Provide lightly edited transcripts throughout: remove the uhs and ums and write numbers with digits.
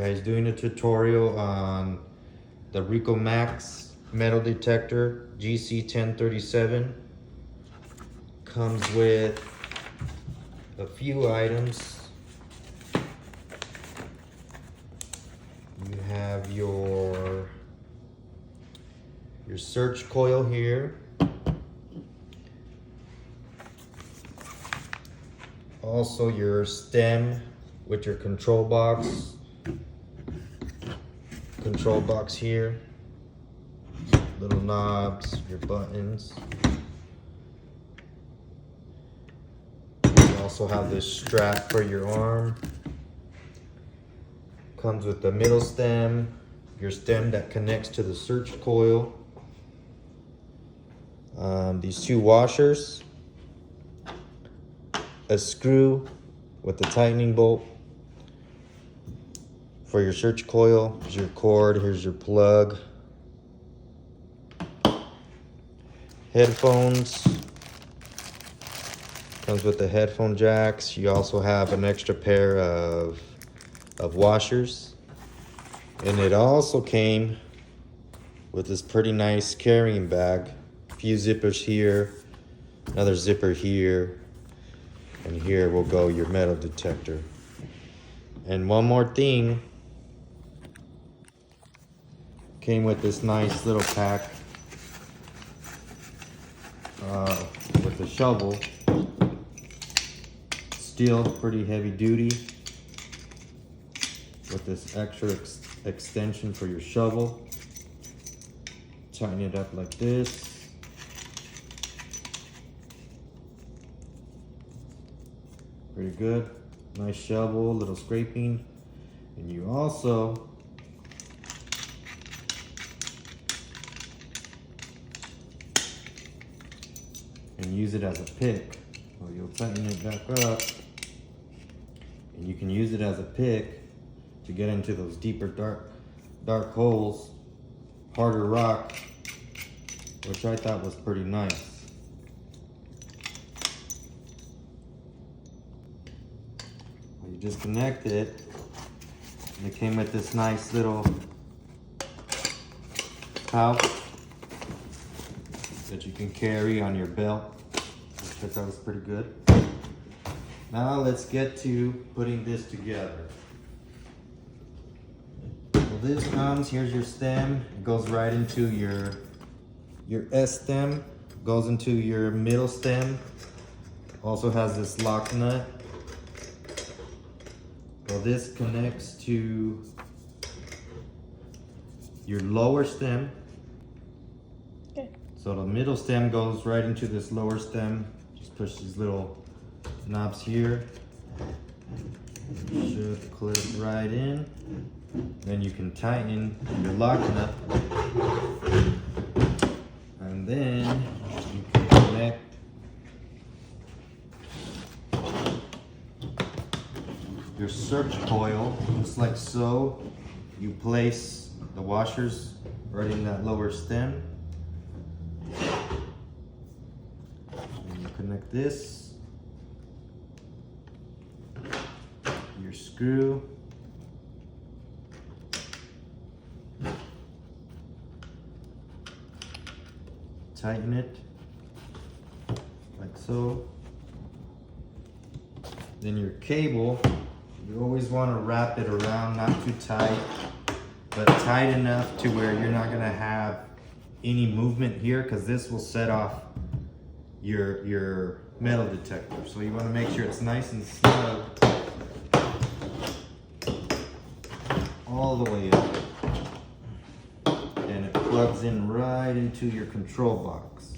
guys, doing a tutorial on the Ricomax metal detector GC1037. Comes with a few items. You have your search coil here. Also your stem with your control box here, little knobs, your buttons. You also have this strap for your arm. Comes with the middle stem, your stem that connects to the search coil. These two washers, a screw with a tightening bolt for your search coil. Here's your cord, here's your plug. Headphones, comes with the headphone jacks. You also have an extra pair of washers. And it also came with this pretty nice carrying bag. A few zippers here, another zipper here, and here will go your metal detector. And one more thing, came with this nice little pack with a shovel. Steel, pretty heavy duty, with this extra extension for your shovel. Tighten it up like this. Pretty good. Nice shovel, little scraping. And you also can use it as a pick. So you'll tighten it back up, and you can use it as a pick to get into those deeper dark holes, harder rock, which I thought was pretty nice. You disconnect it, and it came with this nice little pouch that you can carry on your belt, which I thought was pretty good. Now let's get to putting this together. Well, this comes, here's your stem. It goes right into your S stem, goes into your middle stem. Also has this lock nut. Well, this connects to your lower stem. Okay. So the middle stem goes right into this lower stem. Just push these little knobs here. Should clip right in. Then you can tighten your lock nut. And then you can connect your search coil, just like so. You place the washers right in that lower stem. And you connect this, your screw, tighten it like so. Then your cable, you always want to wrap it around, not too tight, but tight enough to where you're not going to have any movement here, because this will set off your metal detector. So you want to make sure it's nice and snug all the way up. And it plugs in right into your control box.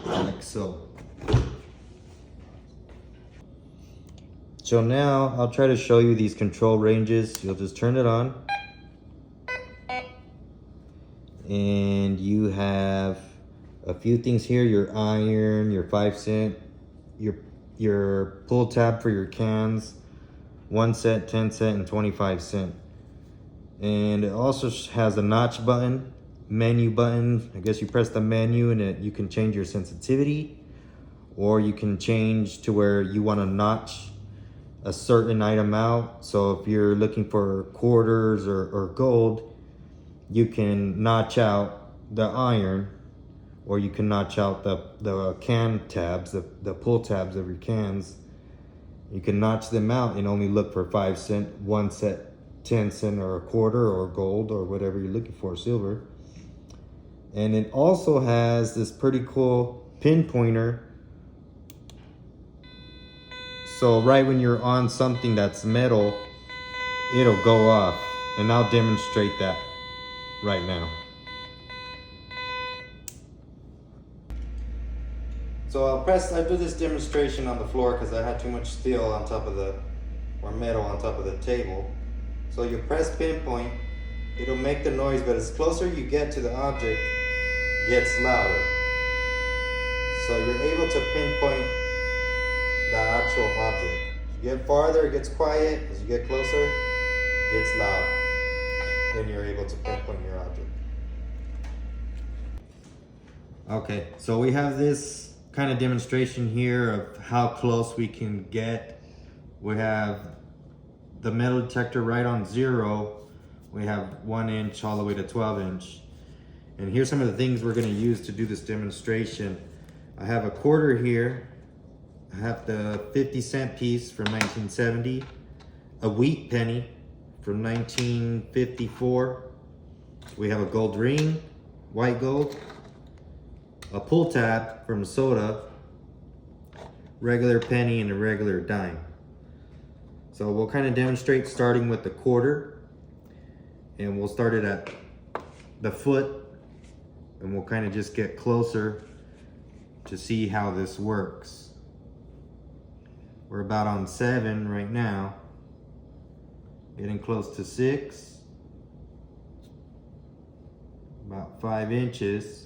Like so. So now I'll try to show you these control ranges. You'll just turn it on. And you have a few things here, your iron, your 5-cent, your pull tab for your cans, 1 cent, 10 cent, and 25 cent. And it also has a notch button menu button. I guess you press the menu and you can change your sensitivity, or you can change to where you want to notch a certain item out. So if you're looking for quarters or gold, you can notch out the iron, or you can notch out the can tabs, the pull tabs of your cans. You can notch them out and only look for 5 cent, 1 cent, 10 cent, or a quarter, or gold, or whatever you're looking for, silver. And it also has this pretty cool pinpointer. So right when you're on something that's metal, it'll go off. And I'll demonstrate that right now. So I do this demonstration on the floor because I had too much steel on top of or metal on top of the table. So you press pinpoint, it'll make the noise, but as closer you get to the object, it gets louder. So you're able to pinpoint the actual object. As you get farther, it gets quiet. As you get closer, it gets loud. Then you're able to pinpoint your object. Okay, so we have this kind of demonstration here of how close we can get. We have the metal detector right on 0. We have 1 inch all the way to 12 inch. And here's some of the things we're going to use to do this demonstration. I have a quarter here. I have the 50-cent piece from 1970, a wheat penny from 1954. We have a gold ring, white gold, a pull tab from soda, regular penny, and a regular dime. So we'll kind of demonstrate starting with the quarter, and we'll start it at the foot, and we'll kind of just get closer to see how this works. We're about on 7 right now, getting close to 6, about 5 inches.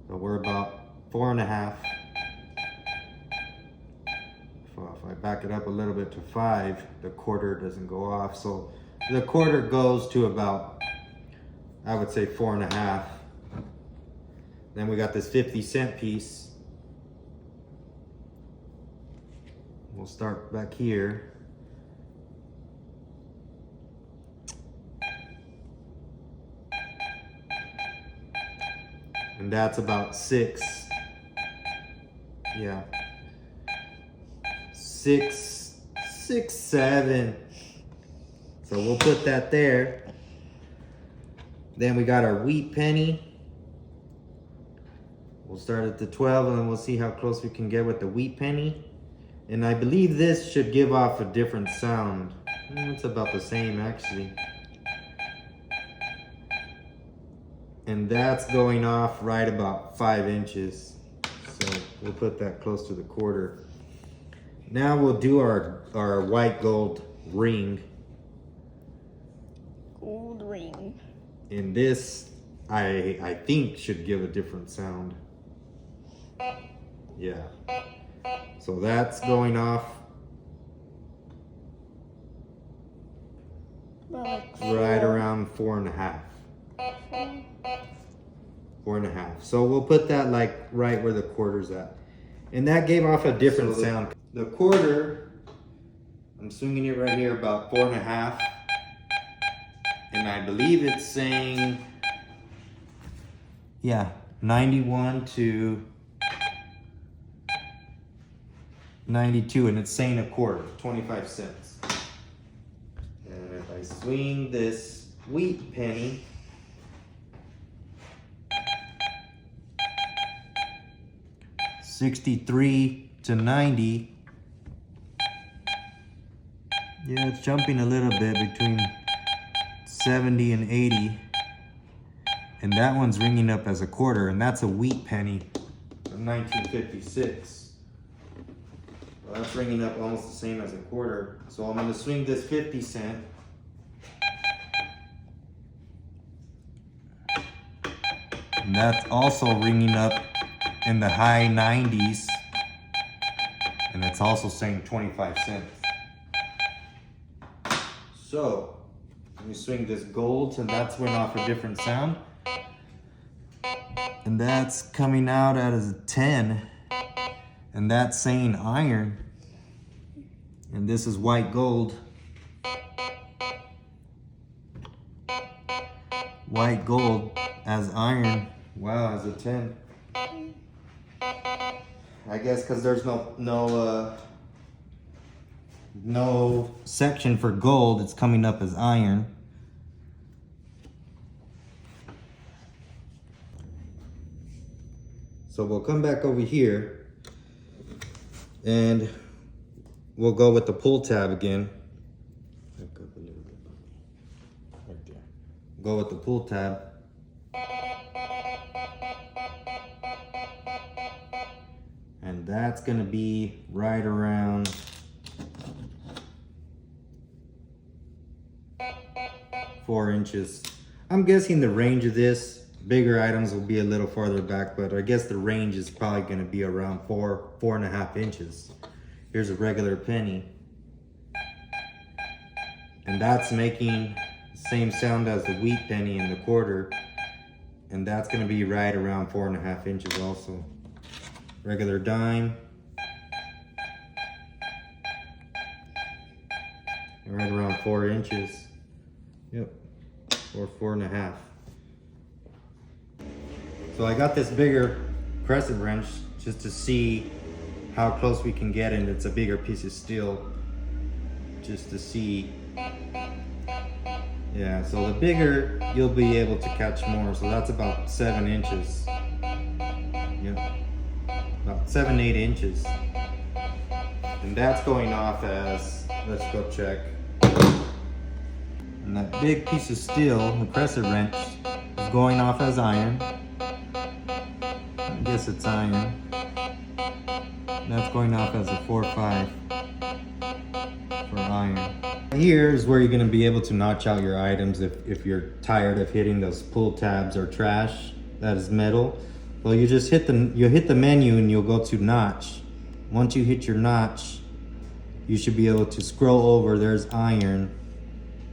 So we're about 4.5. If I back it up a little bit to 5, the quarter doesn't go off. So the quarter goes to about, I would say, 4.5. Then we got this 50-cent piece. We'll start back here. And that's about 6. Yeah. 6, 7. So we'll put that there. Then we got our wheat penny. We'll start at the 12 and then we'll see how close we can get with the wheat penny. And I believe this should give off a different sound. It's about the same actually. And that's going off right about 5 inches. So we'll put that close to the quarter. Now we'll do our white gold ring. Gold ring. And this, I think, should give a different sound. Yeah. So that's going off right around 4.5. 4.5. So we'll put that like right where the quarter's at. And that gave off a different sound. The quarter, I'm swinging it right here about 4.5. And I believe it's saying, yeah, 91 to 92. And it's saying a quarter, 25 cents. And if I swing this wheat penny, $63 to $90. Yeah, it's jumping a little bit between 70 and 80. And that one's ringing up as a quarter, and that's a wheat penny from 1956. Well, that's ringing up almost the same as a quarter. So I'm gonna swing this 50 cent. And that's also ringing up in the high 90s, and it's also saying 25 cents. So You swing this gold, and that's went off a different sound. And that's coming out as a 10. And that's saying iron. And this is white gold. White gold as iron. Wow, as a 10. I guess because there's no section for gold, it's coming up as iron. So we'll come back over here and we'll go with the pull tab again. Back up a little bit. Right there. Go with the pull tab. And that's gonna be right around four inches. I'm guessing the range of this, bigger items will be a little farther back, but I guess the range is probably gonna be around 4.5 inches. Here's a regular penny. And that's making the same sound as the wheat penny and the quarter. And that's gonna be right around 4.5 inches also. Regular dime. Right around 4 inches. Yep, or 4.5. So I got this bigger crescent wrench just to see how close we can get, and it's a bigger piece of steel just to see. Yeah, so the bigger you'll be able to catch more. So that's about 7 inches. Yep, about 7-8 inches. And that's going off as, let's go check. And that big piece of steel, the crescent wrench, is going off as iron. I guess it's iron. And that's going off as a 4.5 for iron. Here is where you're going to be able to notch out your items if you're tired of hitting those pull tabs or trash that is metal. Well, you just hit the menu and you'll go to notch. Once you hit your notch, you should be able to scroll over. There's iron.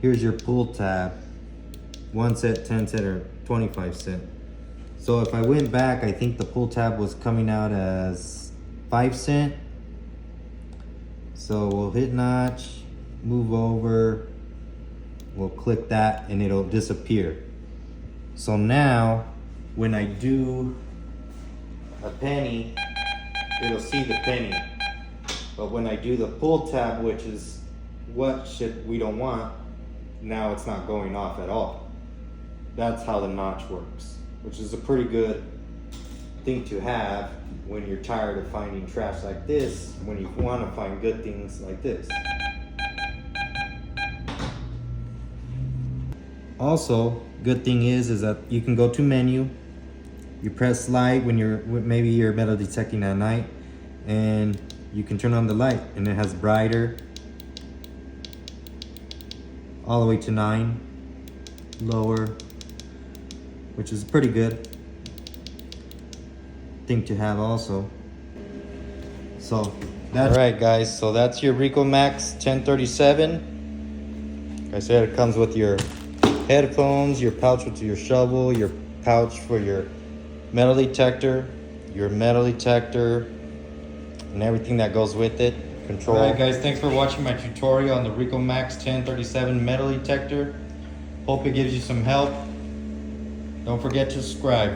Here's your pull tab. 1 cent, 10 cent, or 25 cent. So if I went back, I think the pull tab was coming out as 5 cent. So we'll hit notch, move over, we'll click that and it'll disappear. So now when I do a penny, it'll see the penny. But when I do the pull tab, which is what we don't want, now it's not going off at all. That's how the notch works, which is a pretty good thing to have when you're tired of finding trash like this, when you want to find good things like this. Also, good thing is that you can go to menu, you press light when maybe you're metal detecting at night, and you can turn on the light and it has brighter all the way to 9, lower, which is pretty good thing to have also. So that's all right, guys, so that's your Ricomax 1037. Like I said, it comes with your headphones, your pouch with your shovel, your pouch for your metal detector, and everything that goes with it. Control. Alright guys, thanks for watching my tutorial on the Ricomax 1037 metal detector. Hope it gives you some help. Don't forget to subscribe.